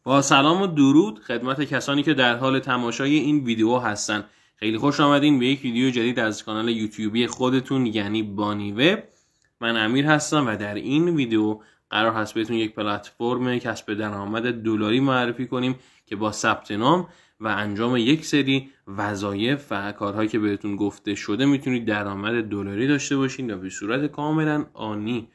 با سلام و درود خدمت کسانی که در حال تماشای این ویدیو هستن. خیلی خوش آمدین به یک ویدیو جدید از کانال یوتیوبی خودتون، یعنی بانی وب. من امیر هستم و در این ویدیو قرار هست بهتون یک پلتفرم کسب درآمد دلاری معرفی کنیم که با ثبت نام و انجام یک سری وظایف و کارهایی که بهتون گفته شده میتونید درآمد دلاری داشته باشین و به صورت کاملا آنی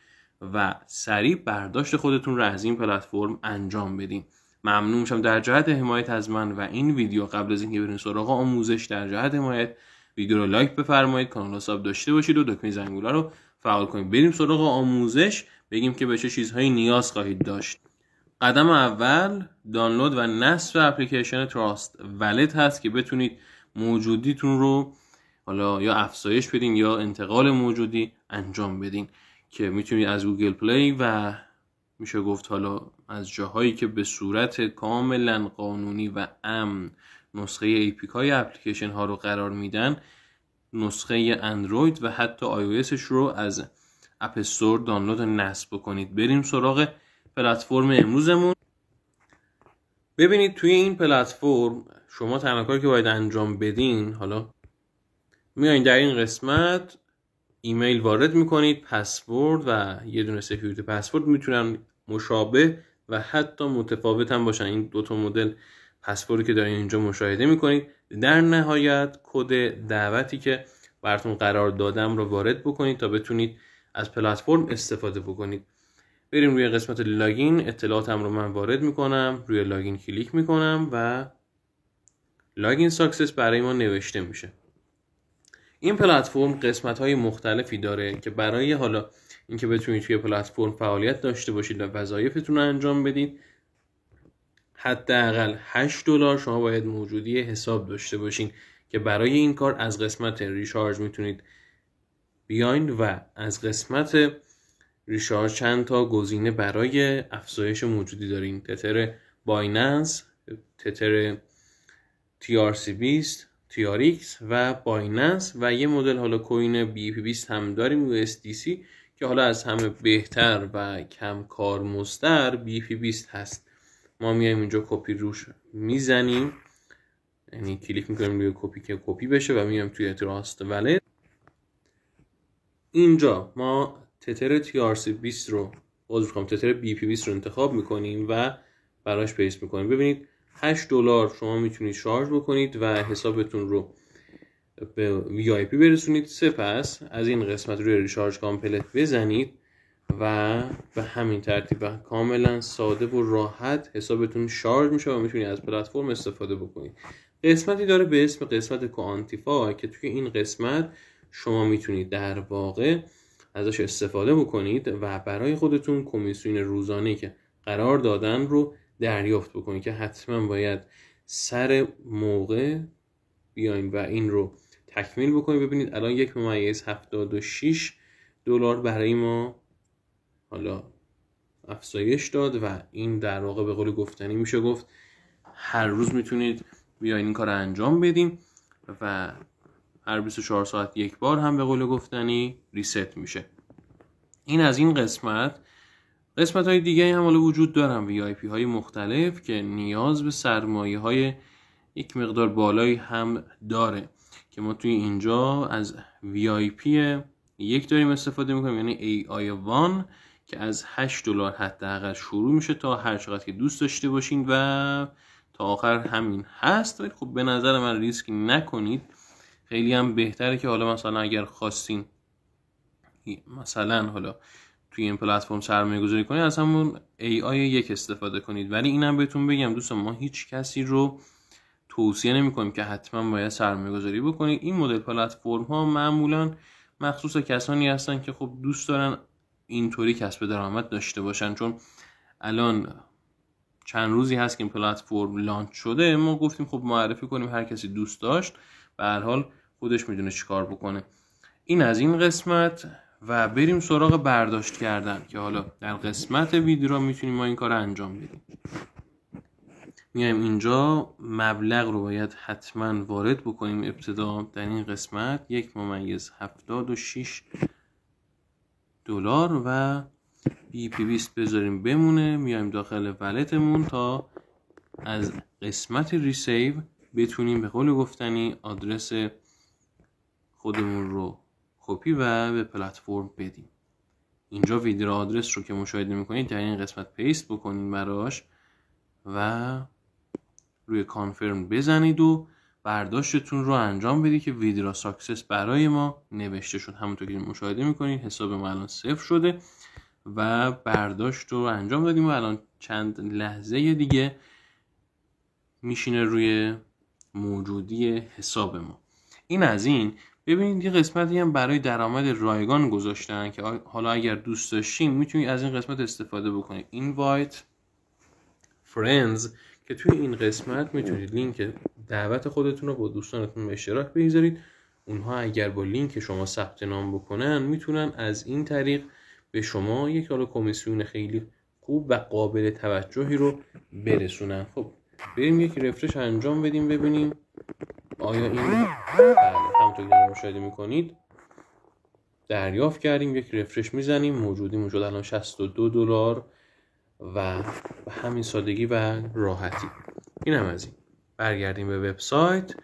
و سریع برداشت خودتون رو از این پلتفرم انجام بدین. ممنون میشم در جهت حمایت از من و این ویدیو. قبل از اینکه بریم سراغ آموزش، در جهت حمایت ویدیو رو لایک بفرمایید، کانال رو ساب داشته باشید و دکمه زنگوله رو فعال کنید. بریم سراغ آموزش، بگیم که به چه چیزهایی نیاز خواهید داشت. قدم اول دانلود و نصب اپلیکیشن تراست ولت هست که بتونید موجودیتون رو حالا یا افزایش بدین یا انتقال موجودی انجام بدین، که میتونید از گوگل پلی و میشه گفت حالا از جاهایی که به صورت کاملا قانونی و امن نسخه APK های اپلیکیشن ها رو قرار میدن، نسخه اندروید و حتی iOSش رو از اپ استور دانلود و نصب کنید. بریم سراغ پلتفرم امروزمون. ببینید توی این پلتفرم شما تنها کاری که باید انجام بدین، حالا میایین در این قسمت ایمیل وارد میکنید، پسورد و یه دونه سکیوریتی پسورد. میتونن مشابه و حتی متفاوت هم باشن، این دوتا مدل پسوردی که دارین اینجا مشاهده میکنید. در نهایت کد دعوتی که براتون قرار دادم رو وارد بکنید تا بتونید از پلتفرم استفاده بکنید. بریم روی قسمت لاگین. اطلاعاتم رو من وارد میکنم، روی لاگین کلیک میکنم و لاگین ساکسس برای ما نوشته میشه. این پلتفرم قسمت‌های مختلفی داره که برای حالا اینکه بتونید توی پلتفرم فعالیت داشته باشید و وظایفتون رو انجام بدید، حداقل $8 شما باید موجودی حساب داشته باشین که برای این کار از قسمت ریچارج میتونید بیاین و از قسمت ریچارج چند تا گزینه برای افزایش موجودی دارین: تتر بایننس، تتر TRC20، TRX و بایننس و یه مدل حالا کوین BEP20 هم داریم، USDC، که حالا از همه بهتر و کم کارمزدتر BEP20 هست. ما میایم اینجا کپی روش میزنیم، یعنی کلیک میکنیم روی کپی که کپی بشه و میایم توی تراست ولت. اینجا ما تتر TRC20 رو تتر BEP20 رو انتخاب میکنیم و براش پیست میکنیم. ببینید $8 شما میتونید شارژ بکنید و حسابتون رو به VIP برسونید. سپس از این قسمت روی ریچارج کامپلت بزنید و به همین ترتیب کاملا ساده و راحت حسابتون شارژ میشه و میتونید از پلتفرم استفاده بکنید. قسمتی داره به اسم قسمت کوانتیفای که توی این قسمت شما میتونید در واقع ازش استفاده بکنید و برای خودتون کمیسیون روزانه‌ای که قرار دادن رو دریافت بکنید که حتما باید سر موقع بیاین و این رو تکمیل بکنید. ببینید الان $1.76 برای ما حالا افزایش داد و این در واقع به قول گفتنی میشه گفت هر روز میتونید بیاین این کار رو انجام بدین و هر 24 ساعت یک بار هم به قول گفتنی ریست میشه. این از این قسمت. قسمت های دیگه هم حالا وجود دارن، VIP های مختلف که نیاز به سرمایه های یک مقدار بالایی هم داره که ما توی اینجا از VIP یک داریم استفاده میکنیم، یعنی AI1 که از $8 حداقل شروع میشه تا هر چقدر که دوست داشته باشین و تا آخر همین هست. ولی خب به نظر من ریسک نکنید، خیلی هم بهتره که حالا مثلا اگر خواستین مثلا حالا توی این پلتفرم سرمایه گذاری کنید از همون AI1 استفاده کنید. ولی اینم بهتون بگم دوستان، ما هیچ کسی رو توصیه نمی کنیم که حتما باید سرمایه گذاری بکنید. این مدل پلتفرم ها معمولا مخصوص کسانی هستن که خب دوست دارن اینطوری کسب درآمد داشته باشن. چون الان چند روزی هست که این پلتفرم لانچ شده، ما گفتیم خب معرفی کنیم، هر کسی دوست داشت به هر حال خودش میدونه چیکار بکنه. این از این قسمت و بریم سراغ برداشت کردن که حالا در قسمت ویدیو میتونیم ما این کار رو انجام بدیم. میایم اینجا مبلغ رو باید حتما وارد بکنیم. ابتدا در این قسمت $1.76 و BEP20 بذاریم بمونه. میایم داخل ولتمون تا از قسمت ریسیو بتونیم به قول گفتنی آدرس خودمون رو کپی و به پلتفرم بدیم. اینجا ویدیو آدرس رو که مشاهده میکنید در این قسمت پیست بکنید براش و روی کانفرم بزنید و برداشتتون رو انجام بدید که ویدیو ساکسس برای ما نوشته شد. همونطور که مشاهده میکنید حساب ما الان صفر شده و برداشت رو انجام دادیم و الان چند لحظه دیگه میشینه روی موجودی حساب ما. این از این. ببینید یه قسمتی هم برای درآمد رایگان گذاشتن که حالا اگر دوست داشتین میتونید از این قسمت استفاده بکنید. Invite Friends که توی این قسمت میتونید لینک دعوت خودتون رو با دوستانتون به اشتراک بگذارید. اونها اگر با لینک شما ثبت نام بکنن میتونن از این طریق به شما یک حالا کمیسیون خیلی خوب و قابل توجهی رو برسونن. خب بریم یک رفرش انجام بدیم ببینیم آیا این همونطور که مشاهده میکنید دریافت کردیم. یک رفرش میزنیم موجود الان $62 و به همین سادگی و راحتی. این هم از این. برگردیم به وبسایت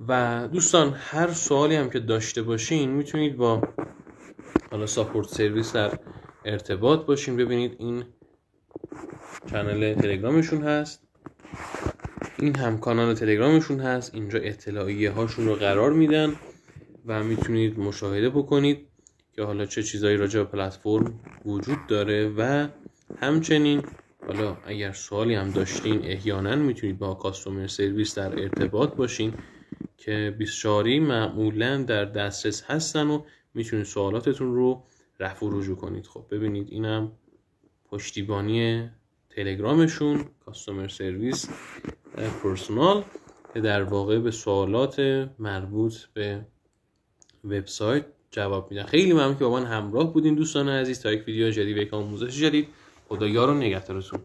و دوستان هر سوالی هم که داشته باشین میتونید با حالا ساپورت سرویس در ارتباط باشین. ببینید این کانال تلگرامشون هست، این هم کانال تلگرامشون هست. اینجا اطلاعیه هاشون رو قرار میدن و میتونید مشاهده بکنید که حالا چه چیزایی راجع به پلتفرم وجود داره و همچنین حالا اگر سوالی هم داشتین احیانا میتونید با کاستومر سرویس در ارتباط باشین که 24 معمولا در دسترس هستن و میتونید سوالاتتون رو رفع و رجوع کنید. خب ببینید اینم پشتیبانی تلگرامشون، کاستومر سرویس پرسونال که در واقع به سوالات مربوط به وبسایت جواب میدن. خیلی ممنون که با من همراه بودین دوستان عزیز. تا یک ویدیو جدید و یک آموزش جدید. خدا یار و نگهدارتون.